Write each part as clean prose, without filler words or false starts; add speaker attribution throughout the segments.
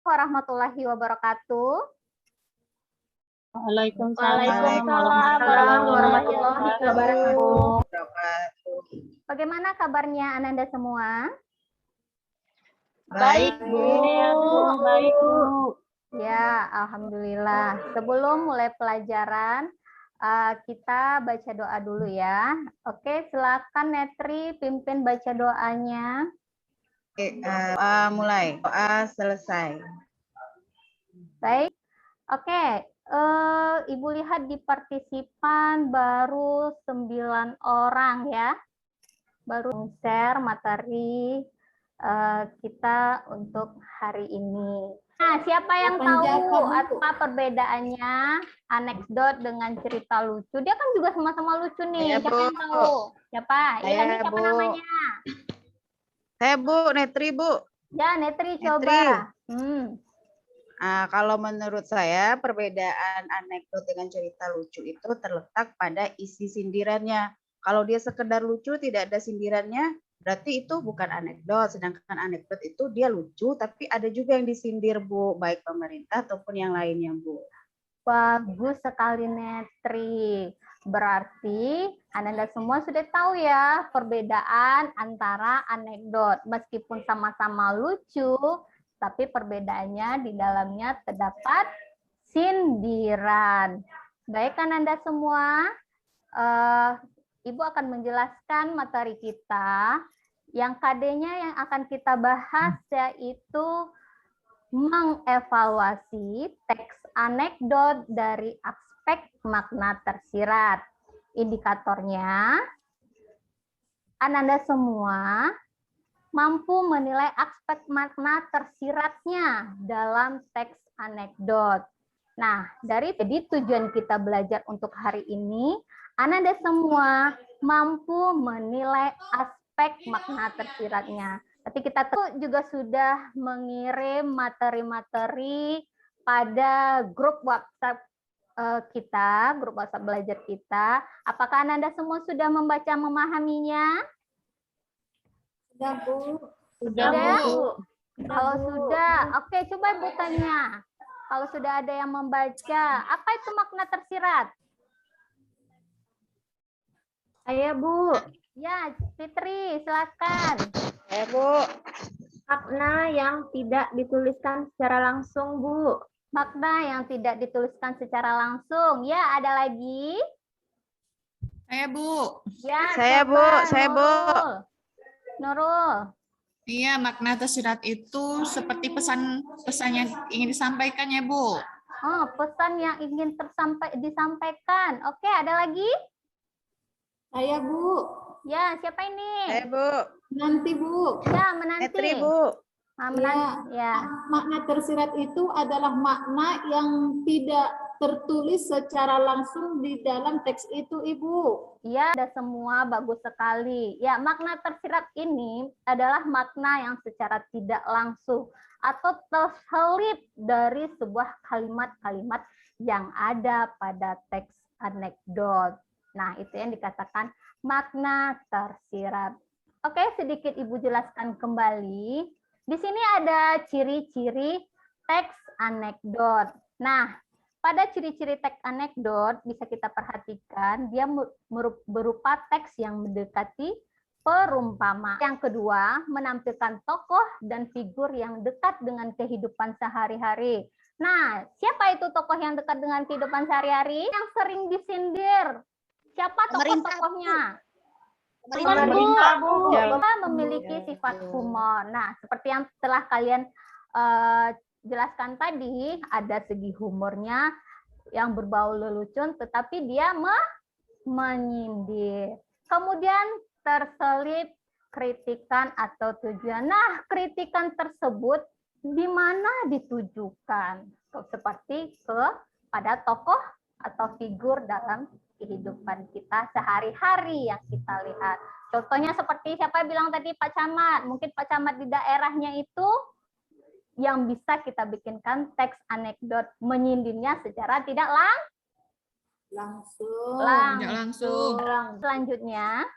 Speaker 1: warahmatullahi wabarakatuh.
Speaker 2: Waalaikumsalam
Speaker 1: warahmatullahi wabarakatuh. Bagaimana kabarnya Ananda semua?
Speaker 2: Baik, Bu. Baik, Bu.
Speaker 1: Ya, alhamdulillah. Sebelum mulai pelajaran, kita baca doa dulu ya. Oke, silakan Netri pimpin baca doanya.
Speaker 3: Oke, mulai. Doa selesai.
Speaker 1: Baik. Oke, Ibu lihat di partisipan baru 9 orang ya. Baru share materi kita untuk hari ini. Nah, siapa yang tahu apa perbedaannya anekdot dengan cerita lucu? Dia kan juga sama-sama lucu nih. Siapa yang tahu? Siapa? Iya, nih siapa namanya?
Speaker 3: Saya Bu, Netri Bu.
Speaker 1: Ya, Netri coba.
Speaker 3: Kalau menurut saya perbedaan anekdot dengan cerita lucu itu terletak pada isi sindirannya. Kalau dia sekedar lucu tidak ada sindirannya, berarti itu bukan anekdot. Sedangkan anekdot itu dia lucu, tapi ada juga yang disindir Bu, baik pemerintah ataupun yang lainnya Bu.
Speaker 1: Bagus sekali Netri. Berarti Ananda semua sudah tahu ya perbedaan antara anekdot. Meskipun sama-sama lucu, tapi perbedaannya di dalamnya terdapat sindiran. Baik Ananda semua, Ibu akan menjelaskan materi kita. Yang KD-nya yang akan kita bahas yaitu mengevaluasi teks anekdot dari aspek makna tersirat. Indikatornya, Ananda semua mampu menilai aspek makna tersiratnya dalam teks anekdot. Nah, jadi tujuan kita belajar untuk hari ini, Ananda semua mampu menilai aspek makna tersiratnya. Tapi kita juga sudah mengirim materi-materi pada grup WhatsApp kita, grup WhatsApp belajar kita. Apakah Ananda semua sudah membaca memahaminya?
Speaker 2: Sudah, Bu.
Speaker 1: Sudah, Bu. Kalau sudah, oke, coba Ibu tanya. Kalau sudah ada yang membaca, apa itu makna tersirat?
Speaker 2: Saya, Bu.
Speaker 1: Ya, Fitri, silakan.
Speaker 3: Saya Bu.
Speaker 2: Makna yang tidak dituliskan secara langsung, Bu.
Speaker 1: Makna yang tidak dituliskan secara langsung. Ya, ada lagi?
Speaker 4: Saya, Bu.
Speaker 1: Ya,
Speaker 3: Saya, Bu.
Speaker 1: coba,
Speaker 3: Saya, Bu.
Speaker 1: Nurul.
Speaker 4: Iya, makna tersirat itu seperti pesan yang ingin disampaikan ya, Bu.
Speaker 1: Oh, pesan yang ingin disampaikan. Oke, ada lagi?
Speaker 2: Saya, Bu.
Speaker 1: Ya, siapa ini?
Speaker 3: Saya Bu.
Speaker 2: Nanti, Bu.
Speaker 1: Ya, menanti.
Speaker 3: Netri Bu.
Speaker 1: Ya.
Speaker 2: Makna tersirat itu adalah makna yang tidak tertulis secara langsung di dalam teks itu, Ibu.
Speaker 1: Ya, ada semua bagus sekali. Ya, makna tersirat ini adalah makna yang secara tidak langsung atau terselip dari sebuah kalimat-kalimat yang ada pada teks anekdot. Nah, itu yang dikatakan makna tersirat. Oke, sedikit Ibu jelaskan kembali. Di sini ada ciri-ciri teks anekdot. Nah, pada ciri-ciri teks anekdot bisa kita perhatikan dia berupa teks yang mendekati perumpamaan. Yang kedua, menampilkan tokoh dan figur yang dekat dengan kehidupan sehari-hari. Nah, siapa itu tokoh yang dekat dengan kehidupan sehari-hari? Yang sering disindir. Siapa tokoh-tokohnya?
Speaker 2: Pemerintah, Bu.
Speaker 1: Memiliki sifat humor. Nah, seperti yang telah kalian jelaskan tadi, ada segi humornya yang berbau lelucon, tetapi dia menyindir. Kemudian terselip kritikan atau tujuan. Nah, kritikan tersebut di mana ditujukan? Seperti pada tokoh atau figur dalam kehidupan kita sehari-hari yang kita lihat. Contohnya seperti siapa bilang tadi, Pak Camat. Mungkin Pak Camat di daerahnya itu yang bisa kita bikinkan teks anekdot menyindirnya secara tidak
Speaker 2: langsung.
Speaker 1: Selanjutnya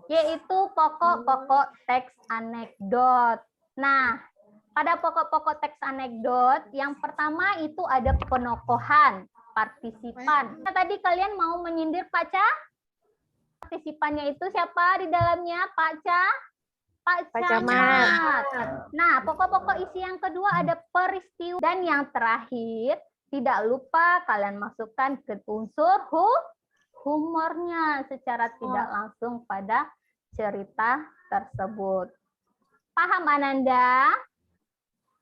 Speaker 1: yaitu pokok-pokok teks anekdot. Nah, Pada pokok-pokok teks anekdot, yang pertama itu ada penokohan, partisipan. Nah, tadi kalian mau menyindir Pak Ca? Partisipannya itu siapa di dalamnya? Pak Ca? Pak Camat. Nah, pokok-pokok isi yang kedua ada peristiwa. Dan yang terakhir, tidak lupa kalian masukkan ke unsur humornya secara tidak langsung pada cerita tersebut. Paham Ananda?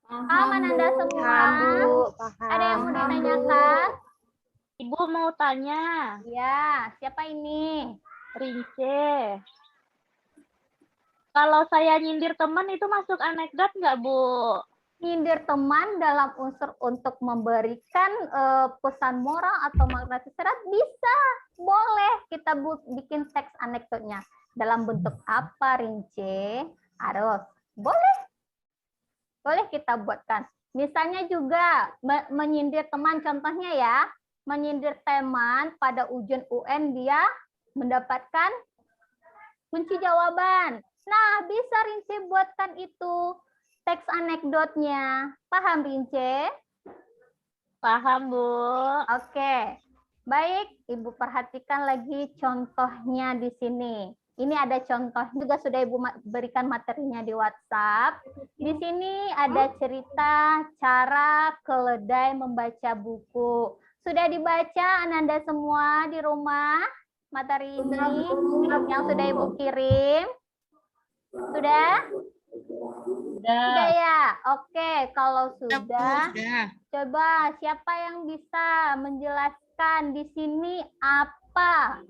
Speaker 1: Paham Ananda semua?
Speaker 5: Paham, Bu. Paham.
Speaker 1: Ada yang mau ditanyakan?
Speaker 5: Ibu mau tanya,
Speaker 1: Ya, siapa ini?
Speaker 5: Rince. Kalau saya nyindir teman itu masuk anekdot nggak, Bu?
Speaker 1: Nyindir teman dalam unsur untuk memberikan pesan moral atau makna tersirat bisa, boleh kita bikin teks anekdotnya. Dalam bentuk apa, Rince? Harus, boleh kita buatkan. Misalnya juga menyindir teman, contohnya ya, menyindir teman pada ujian UN dia mendapatkan kunci jawaban. Nah, bisa Rince buatkan itu teks anekdotnya. Paham Rince?
Speaker 5: Paham, Bu.
Speaker 1: Oke. Baik, Ibu perhatikan lagi contohnya di sini. Ini ada contoh juga sudah Ibu berikan materinya di WhatsApp. Di sini ada cerita cara keledai membaca buku. Sudah dibaca Ananda semua di rumah materi ini yang sudah Ibu kirim? Sudah? Sudah ya? Oke, kalau sudah, coba siapa yang bisa menjelaskan di sini apa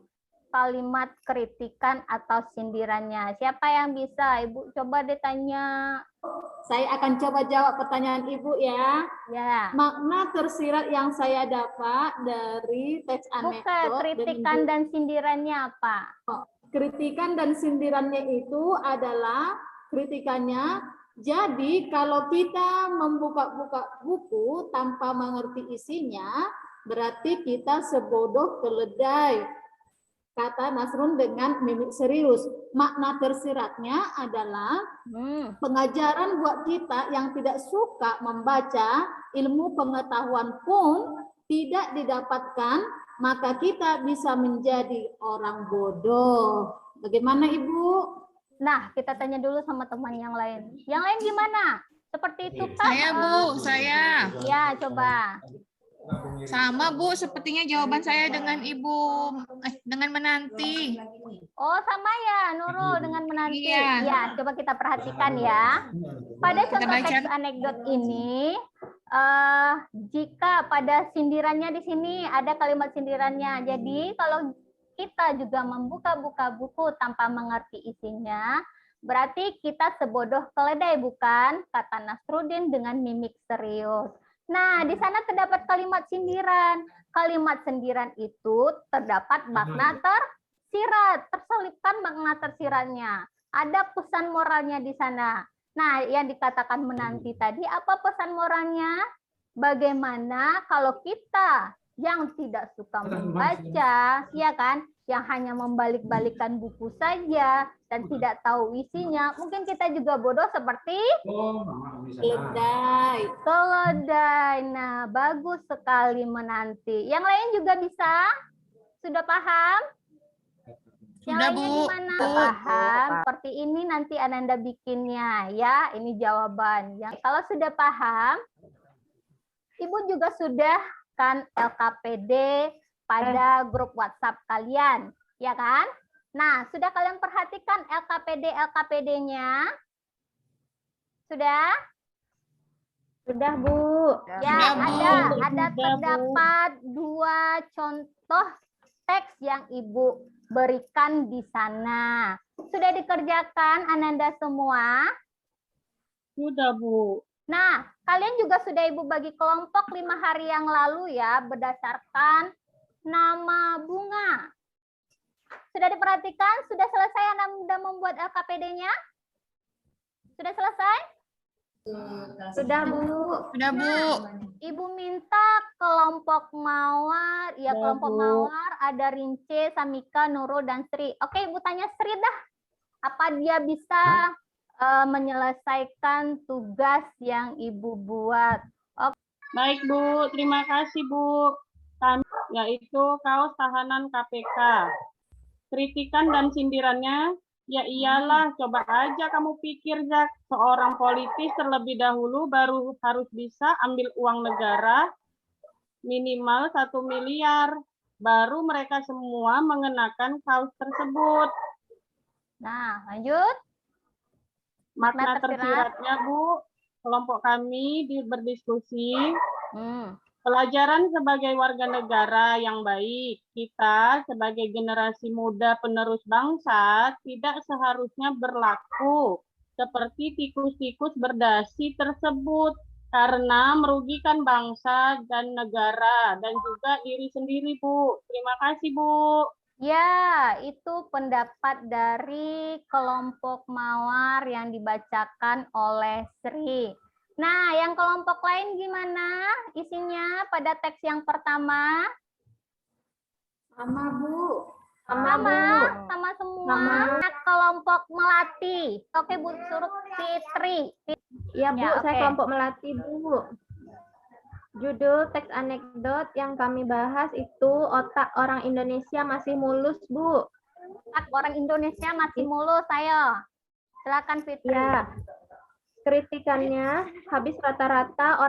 Speaker 1: kalimat kritikan atau sindirannya? Siapa yang bisa? Ibu coba ditanya.
Speaker 2: Saya akan coba jawab pertanyaan Ibu ya.
Speaker 1: Ya.
Speaker 2: Makna tersirat yang saya dapat dari teks anekdot.
Speaker 1: Bukan, kritikan dan sindirannya apa?
Speaker 2: Kritikan dan sindirannya itu adalah kritikannya. Jadi kalau kita membuka-buka buku tanpa mengerti isinya, berarti kita sebodoh keledai. Kata Nasrun dengan mimik serius. Makna tersiratnya adalah pengajaran buat kita yang tidak suka membaca, ilmu pengetahuan pun tidak didapatkan, maka kita bisa menjadi orang bodoh. Bagaimana Ibu?
Speaker 1: Nah, kita tanya dulu sama teman yang lain. Yang lain gimana? Seperti itu kan?
Speaker 4: Saya, Bu, saya.
Speaker 1: Ya, coba.
Speaker 4: Sama, Bu, sepertinya jawaban saya dengan Ibu, dengan menanti.
Speaker 1: Oh, sama ya, Nurul, dengan menanti.
Speaker 4: Iya.
Speaker 1: Ya, coba kita perhatikan ya. Pada contoh teks anekdot ini, jika pada sindirannya di sini ada kalimat sindirannya. Jadi, kalau kita juga membuka-buka buku tanpa mengerti isinya, berarti kita sebodoh keledai, bukan? Kata Nasruddin dengan mimik serius. Nah, di sana terdapat kalimat sindiran. Kalimat sindiran itu terdapat makna tersirat, terselipkan makna tersiratnya. Ada pesan moralnya di sana. Nah, yang dikatakan menanti tadi, apa pesan moralnya? Bagaimana kalau kita yang tidak suka membaca, ya kan, yang hanya membalik-balikan buku saja dan tidak tahu isinya, mungkin kita juga bodoh seperti keledai. Nah, bagus sekali menanti. Yang lain juga bisa? Sudah paham? Yang
Speaker 4: Sudah,
Speaker 1: lainnya
Speaker 4: Bu.
Speaker 1: gimana? Paham? Seperti ini nanti Ananda bikinnya, ya. Ini jawaban. Kalau sudah paham, Ibu juga sudah kan LKPD pada grup WhatsApp kalian, ya kan? Nah, sudah kalian perhatikan LKPD-nya? Sudah? Sudah, Bu. Ya,
Speaker 4: Sudah, Bu.
Speaker 1: ada terdapat 2 contoh teks yang Ibu berikan di sana. Sudah dikerjakan Ananda semua?
Speaker 5: Sudah, Bu.
Speaker 1: Nah, kalian juga sudah Ibu bagi kelompok 5 hari yang lalu ya, berdasarkan nama bunga. Sudah diperhatikan? Sudah selesai Anda membuat LKPD-nya? Sudah selesai? Sudah, Bu.
Speaker 4: Sudah, Bu.
Speaker 1: Ibu minta kelompok Mawar, ya kelompok Mawar ada Rince, Samika, Nurul, dan Sri. Oke, Ibu tanya Sri dah. Apa dia bisa menyelesaikan tugas yang Ibu buat.
Speaker 6: Baik Bu, terima kasih Bu. Kami yaitu kaos tahanan KPK. Kritikan dan sindirannya, ya iyalah, coba aja kamu pikir, Zak. Seorang politis terlebih dahulu baru harus bisa ambil uang negara minimal 1 miliar. Baru mereka semua mengenakan kaos tersebut.
Speaker 1: Nah, lanjut.
Speaker 6: Makna tersiratnya, Bu, kelompok kami berdiskusi. Pelajaran sebagai warga negara yang baik, kita sebagai generasi muda penerus bangsa tidak seharusnya berlaku seperti tikus-tikus berdasi tersebut karena merugikan bangsa dan negara dan juga diri sendiri, Bu. Terima kasih, Bu.
Speaker 1: Ya, itu pendapat dari kelompok Mawar yang dibacakan oleh Sri. Nah, yang kelompok lain gimana isinya pada teks yang pertama?
Speaker 2: Sama, Bu.
Speaker 1: Sama semua. Nah, kelompok Melati. Oke, Bu, suruh Fitri.
Speaker 7: Ya, Bu,
Speaker 1: Ya,
Speaker 7: saya
Speaker 1: oke.
Speaker 7: kelompok Melati, Bu. Judul teks anekdot yang kami bahas itu otak orang Indonesia masih mulus, Bu.
Speaker 1: Otak orang Indonesia masih mulus, ayo. Silakan Fitri.
Speaker 7: Ya. Kritikannya, habis rata-rata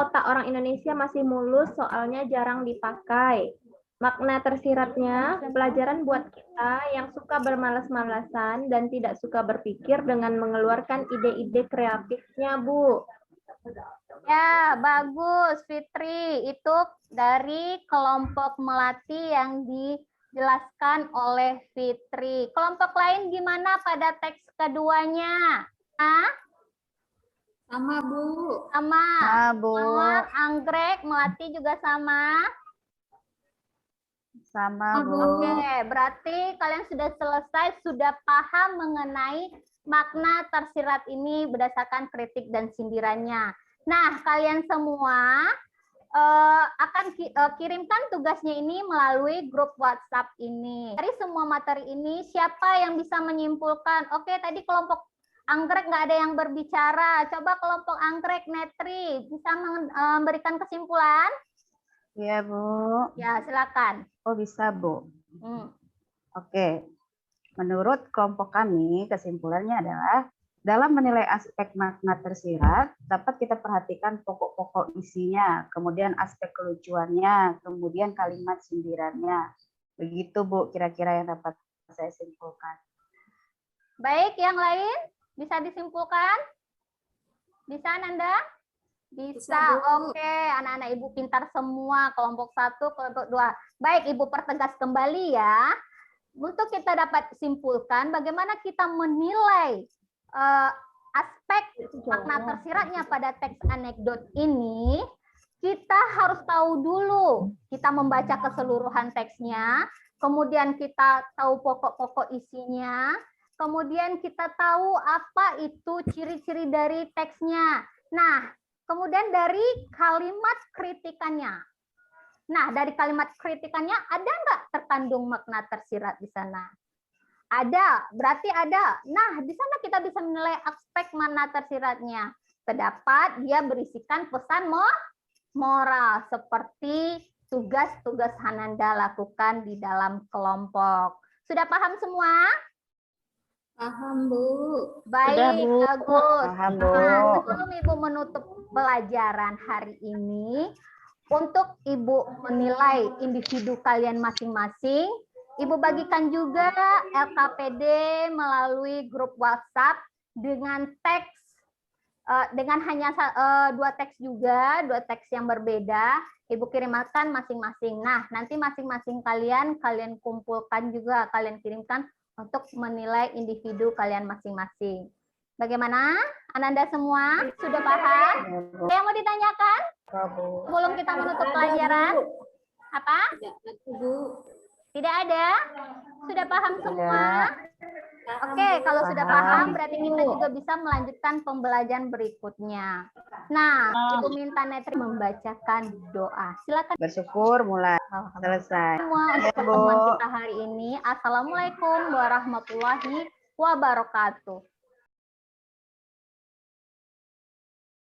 Speaker 7: otak orang Indonesia masih mulus soalnya jarang dipakai. Makna tersiratnya, pelajaran buat kita yang suka bermalas-malasan dan tidak suka berpikir dengan mengeluarkan ide-ide kreatifnya, Bu.
Speaker 1: Ya, bagus Fitri. Itu dari kelompok Melati yang dijelaskan oleh Fitri. Kelompok lain gimana pada teks keduanya?
Speaker 2: Sama, Bu.
Speaker 1: Sama.
Speaker 3: Bu.
Speaker 1: Mawar, Anggrek, Melati juga sama.
Speaker 3: Sama, Bu.
Speaker 1: Oke, berarti kalian sudah selesai, sudah paham mengenai makna tersirat ini berdasarkan kritik dan sindirannya. Nah, kalian semua akan kirimkan tugasnya ini melalui grup WhatsApp ini. Dari semua materi ini, siapa yang bisa menyimpulkan? Oke, tadi kelompok Anggrek nggak ada yang berbicara. Coba kelompok Anggrek, Netri, bisa memberikan kesimpulan?
Speaker 3: Iya, Bu.
Speaker 1: Ya, silakan.
Speaker 3: Oh, bisa, Bu. Oke. Menurut kelompok kami, kesimpulannya adalah dalam menilai aspek makna tersirat, dapat kita perhatikan pokok-pokok isinya, kemudian aspek kelucuannya, kemudian kalimat sindirannya. Begitu, Bu, kira-kira yang dapat saya simpulkan.
Speaker 1: Baik, yang lain bisa disimpulkan? Bisa, Nanda? Bisa. Oke, anak-anak Ibu pintar semua, kelompok 1, kelompok 2. Baik, Ibu pertegas kembali ya. Untuk kita dapat simpulkan bagaimana kita menilai aspek makna tersiratnya pada teks anekdot ini, kita harus tahu dulu, kita membaca keseluruhan teksnya, kemudian kita tahu pokok-pokok isinya, kemudian kita tahu apa itu ciri-ciri dari teksnya. Nah, kemudian dari kalimat kritikannya. Nah, dari kalimat kritikannya ada nggak terkandung makna tersirat di sana? Ada, berarti ada. Nah, di sana kita bisa menilai aspek makna tersiratnya. Terdapat dia berisikan pesan moral seperti tugas-tugas Hananda lakukan di dalam kelompok. Sudah paham semua?
Speaker 2: Paham, Bu.
Speaker 1: Baik, bagus.
Speaker 3: Paham, Bu.
Speaker 1: Nah, sebelum Ibu menutup pelajaran hari ini, untuk Ibu menilai individu kalian masing-masing, Ibu bagikan juga LKPD melalui grup WhatsApp dengan teks, dengan hanya 2 teks juga, 2 teks yang berbeda, Ibu kirimkan masing-masing. Nah, nanti masing-masing kalian kumpulkan juga, kalian kirimkan untuk menilai individu kalian masing-masing. Bagaimana? Ananda semua sudah paham? Ada yang mau ditanyakan? Sebelum kita menutup pelajaran? Apa? Tidak ada? Sudah paham semua? Oke, kalau sudah paham berarti kita juga bisa melanjutkan pembelajaran berikutnya. Nah, Ibu minta Netri membacakan doa. Silakan.
Speaker 3: Bersyukur mulai selesai.
Speaker 1: Semua untuk pertemuan kita hari ini. Assalamualaikum warahmatullahi wabarakatuh.